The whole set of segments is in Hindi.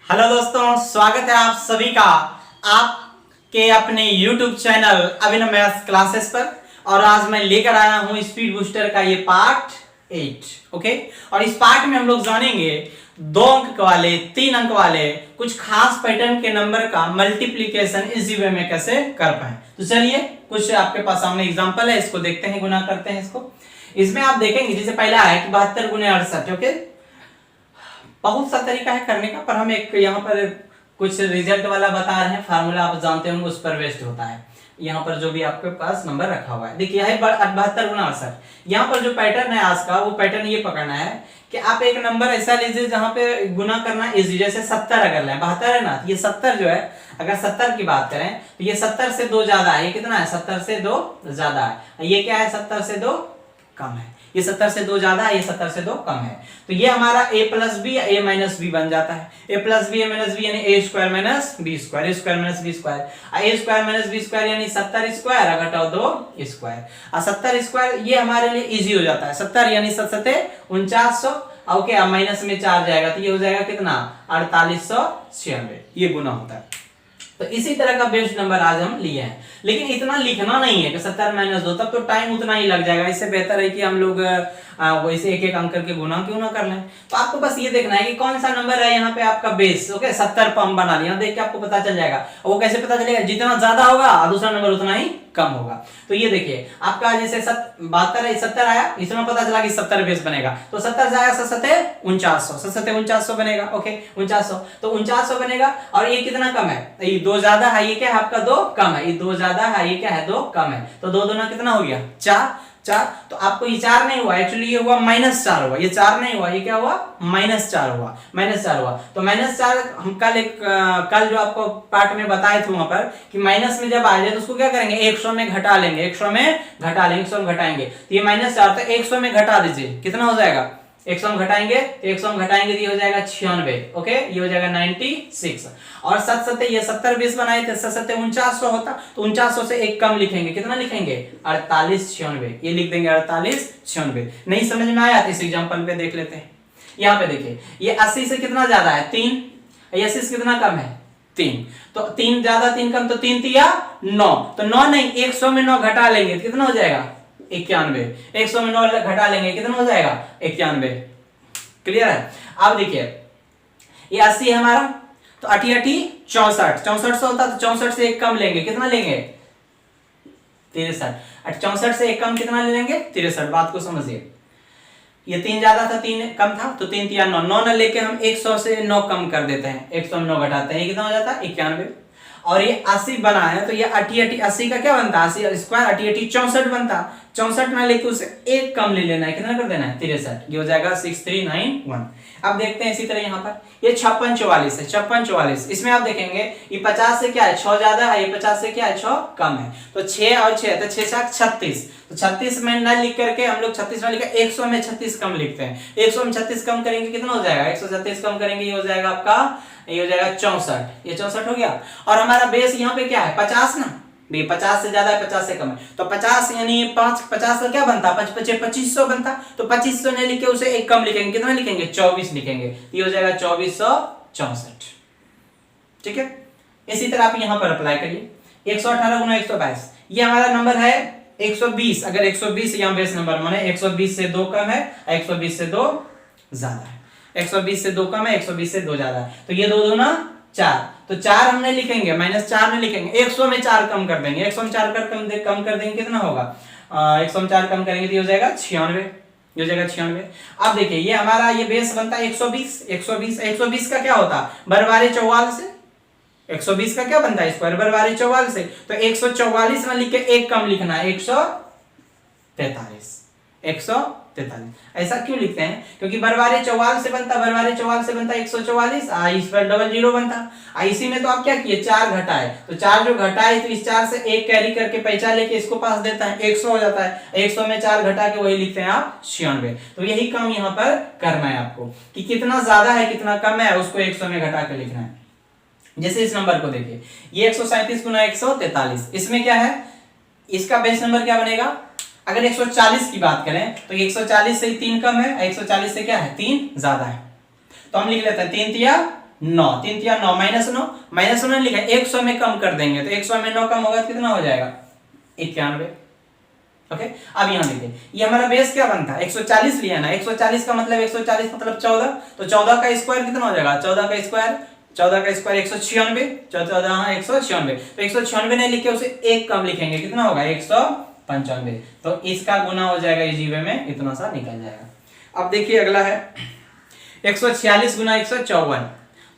हेलो दोस्तों, स्वागत है आप सभी का आपके अपने YouTube चैनल अभिनव मैथ्स क्लासेस पर। और आज मैं लेकर आया हूं स्पीड बूस्टर का ये पार्ट 8। ओके, और इस पार्ट में हम लोग जानेंगे 2 अंक वाले 3 अंक वाले कुछ खास पैटर्न के नंबर का मल्टीप्लीकेशन इजी वे में कैसे कर पाए। तो चलिए, कुछ आपके पास सामने एग्जांपल है, इसको देखते हैं, गुना करते हैं इसको। इसमें आप देखेंगे जैसे पहला है कि 72 गुने 68। ओके, बहुत सा तरीका है करने का, पर हम एक यहाँ पर कुछ रिजल्ट वाला बता रहे हैं। फार्मूला आप जानते होंगे, उस पर बेस्ड होता है। यहाँ पर जो भी आपके पास नंबर रखा हुआ है, देखिए है 72 गुना 68। यहाँ पर जो पैटर्न है आज का, वो पैटर्न ये पकड़ना है कि आप एक नंबर ऐसा लीजिए जहां पे गुना करना इजी। जैसे 70 अगर लें, 72 है ना, तो ये 70 जो है, अगर 70 की बात करें तो ये 70 से 2 ज्यादा है। ये कितना है? 70 से 2 ज्यादा है। ये क्या है? 70 से 2 कम है। ये 70 से 2 ज्यादा है, ये 70 से 2 कम है। तो ये हमारा a प्लस बी या a माइनस बी बन जाता है। a plus b a minus b यानी a square minus b square, a square minus b square. a square minus b square यानी 70 स्क्वायर घटाओ 2 स्क्वायर। 70 स्क्वायर ये हमारे लिए इजी हो जाता है। 70 यानी 7 4900। ओके, अब माइनस में 4 जाएगा तो ये हो जाएगा कितना? 4896। ये गुना होता है। तो इसी तरह का बेस्ट नंबर आज हम लिए हैं, लेकिन इतना लिखना नहीं है कि 70 माइनस 2, तब तो टाइम उतना ही लग जाएगा। इससे बेहतर है कि हम लोग वैसे एक एक अंक करके गुना क्यों ना कर लें। तो आपको बस ये देखना है कि कौन सा नंबर है यहाँ पे आपका बेस। ओके, 70 पर हम बना लिया, देख के आपको पता चल जाएगा। और वो कैसे पता चलेगा? जितना ज्यादा होगा दूसरा नंबर उतना ही कम होगा। तो ये देखिए आपका जैसे 72 है, 70 आया, इसमें पता चला कि 70 बेस बनेगा। तो 70 से आया 7 4900, 7 4900 बनेगा। ओके, 4900 तो 4900 बनेगा। और ये कितना कम है? ये 2 ज्यादा है, ये क्या है आपका? 2 कम है। ये 2 ज्यादा है, ये क्या है? 2 कम है। तो 2 दूना कितना हो गया? 4। तो आपको ये 4 नहीं हुआ, एक्चुअली ये हुआ -4 हुआ। ये 4 नहीं हुआ, ये क्या हुआ? -4 हुआ, -4 हुआ। तो -4 हम कल जो आपको पार्ट में बताए थे वहां पर कि माइनस में जब आ जाए तो उसको क्या करेंगे? 100 में घटा लेंगे, 100 में घटा लेंगे, 100 में घटाएंगे। तो ये -4 तो 100 में घटा दीजिए, कितना हो जाएगा? 100 में घटाएंगे, 100 में घटाएंगे तो ये हो जाएगा 96। ओके, ये हो जाएगा 96। और 7 ये 70 बेस बनाए थे, 7 4900 होता, तो 4900 से एक कम लिखेंगे, कितना लिखेंगे? 4896। ये लिख देंगे 4896। नहीं समझ में आया तो इस एग्जांपल पे देख लेते हैं। यहाँ पे देखिए, ये 80 से कितना ज्यादा है? 3। 80 से कितना कम है? 3। तो 3 ज्यादा 3 कम, तो 3 तिया 9। तो 9 नहीं, 100 में 9 घटा लेंगे तो कितना हो जाएगा? 91। 100 में 9 घटा लेंगे, कितना हो जाएगा? 91। क्लियर है? अब देखिए, ये 80 है हमारा, तो 80 80 64। 6400 होता तो 64 से एक कम लेंगे, कितना लेंगे? 63। 64 से एक कम कितना ले लेंगे? 63। बात को समझिए, ये 3 ज्यादा था, 3 कम था, तो 3 तिया 9। 9 न लेके हम 100 से 9 कम कर देते हैं, 100 में 9 घटाते हैं, ये कितना हो जाता है? 91। और ये 80 बना है, तो ये 80 80 80 का क्या बनता है? 80 स्क्वायर 80 80 64 बनता। 64 ना लेके उसे एक कम ले लेना है, कितना कर देना है? 63। ये हो जाएगा 6391। अब देखते हैं इसी तरह यहाँ पर ये 56 44 है, 56 44। इसमें आप देखेंगे ये 50 से क्या है? 6 ज्यादा है, ये 50 से क्या है? 6 कम है। तो 6 और 6 तो 6 6 36। तो 36 में ना लिख करके हम लोग 36 ना लिखा, 100 में 36 कम लिखते हैं। 100 में 36 कम करेंगे, कितना हो जाएगा? 136 कम करेंगे, ये हो जाएगा आपका, ये हो जाएगा 64। ये 64 हो गया। और हमारा बेस यहाँ पे क्या है? 50 ना, 50 से ज्यादा है, 50 से कम है, तो 50 यानी 5 50 का क्या बनता? 5 5 2500 बनता। तो 2500 ने लिखे, उसे एक कम लिखेंगे, कितना लिखेंगे? 24 लिखेंगे, ये हो जाएगा 2464। ठीक है, इसी तरह आप यहां पर अप्लाई करिए। 118 गुना 122, ये हमारा नंबर है 120। अगर 120 यहाँ बेस नंबर माने 120 से 2 कम है, 120 से 2 ज्यादा है। 120 से 2 कम है, 120 से 2 ज्यादा है, तो ये 2 दूना 4। तो 4 हम नहीं लिखेंगे, -4 नहीं लिखेंगे, 100 में 4 कम कर देंगे। 100 में 4 कम कर देंगे, कितना होगा? 100 में 4 कम करेंगे तो ये हो जाएगा 96। ये हो जाएगा 96। अब देखिए, ये हमारा ये बेस बनता है 120। 120 का क्या होता? बरवारे 44 से। 120 का क्या बनता है? स्क्वायर बरवारे 44 से। तो 144 में लिख के एक कम लिखना है, 143। 143 ऐसा क्यों लिखते हैं? क्योंकि बरवारे 44 से बनता, बरवारे 44 से बनता 144, इस पर 00 बनता। इसी में तो आप क्या किए? 4 घटाए, तो 4 जो घटाए तो इस 4 से एक कैरी करके पैसा लेके इसको पास देता है, 100 हो जाता है। 100 में 4 घटा के वही लिखते हैं आप 96। तो यही काम यहाँ पर करना है आपको कि कितना ज्यादा है कितना कम है, उसको 100 में घटा के लिखना है। जैसे इस नंबर को देखिए, ये 137 गुना 143, इसमें क्या है? इसका बेस नंबर क्या बनेगा? अगर 140 की बात करें तो 140 से 3 कम है, 140 से क्या है? 3 ज्यादा है। तो हम लिख लेते हैं 3 तिया 9, 3 3 9 -9 लिखा है, 100 में कम कर देंगे तो 100 में 9 कम होगा तो कितना हो जाएगा 91। ओके अब यहाँ देखिए ये हमारा बेस क्या बनता है 140 लिया ना, 140 का मतलब 140 मतलब 14, तो 14 का स्क्वायर कितना हो जाएगा 14 का स्क्वायर 196, 14 196, तो 196 नहीं लिखे उसे एक कम लिखेंगे कितना होगा 195, तो इसका गुना हो जाएगा इजी वे में इतना सा निकल जाएगा। अब देखिए अगला है 146 गुना 154,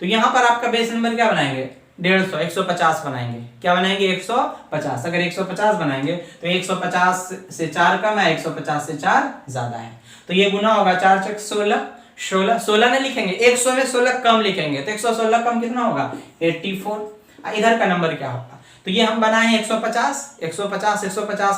तो यहाँ पर आपका बेस नंबर क्या बनाएंगे 150 150 बनाएंगे, क्या बनाएंगे 150, अगर 150 बनाएंगे तो 150 से 4 कम है 150 से 4 ज्यादा है, तो ये गुना होगा 4 चक 16 16 नहीं लिखेंगे 100 में 16 कम लिखेंगे तो 116 कम कितना होगा 84। इधर का नंबर क्या होगा तो ये हम बनाए हैं 150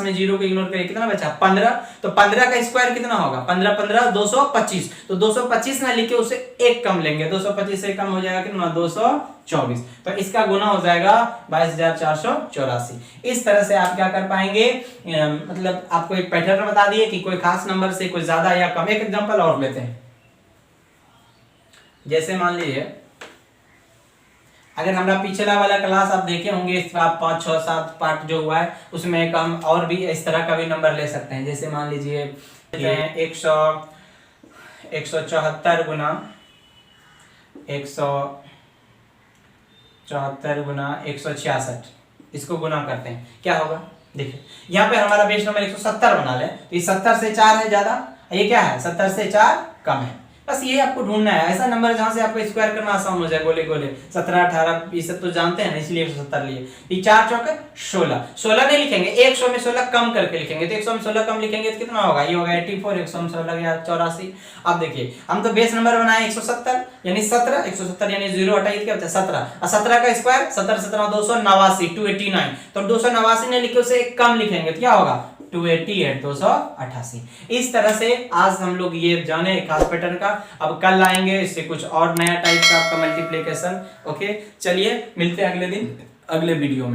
में 0 को इग्नोर करिए कितना बचा 15, तो 15 का स्क्वायर कितना होगा 15 15 225, तो 225 ना लिखे उसे एक कम लेंगे 225 से कम हो जाएगा कितना 224, तो इसका गुना हो जाएगा 22,484। इस तरह से आप क्या कर पाएंगे मतलब आपको एक पैटर्न बता दिए कि कोई खास नंबर से कोई ज्यादा या कम। एक एग्जांपल और लेते हैं, जैसे मान लीजिए अगर हमारा पिछला वाला क्लास आप देखे होंगे इसका 5 6 7 पार्ट जो हुआ है उसमें एक हम और भी इस तरह का भी नंबर ले सकते हैं, जैसे मान लीजिए 174 गुना 166, इसको गुना करते हैं क्या होगा देखिए यहाँ पे हमारा बेस नंबर 170 बना ले तो ये 70 से 4 है ज्यादा, ये क्या है 70 से 4 कम है, बस ये आपको ढूंढना है ऐसा नंबर जहां से आपको स्क्वायर करना आसान हो जाए। गोले गोले 17 18 ये सब तो जानते हैं ना, इसलिए 170 लिए। ये 4 चौक 16 नहीं लिखेंगे 100 में 16 कम करके लिखेंगे, तो 100 में 16 कम लिखेंगे तो कितना होगा ये होगा 84, 100 में 16 या 84। अब देखिए हम तो बेस नंबर बनाए 170 यानी 17, 170 यानी 0 हटाइए क्या होता है 17, और 17 का स्क्वायर 17 17 289 289, तो 289 नहीं लिखे उसे एक कम लिखेंगे तो क्या होगा 288 288। इस तरह से आज हम लोग ये जाने खास पैटर्न का, अब कल आएंगे इससे कुछ और नया टाइप का आपका मल्टीप्लिकेशन। ओके चलिए मिलते हैं अगले दिन अगले वीडियो में।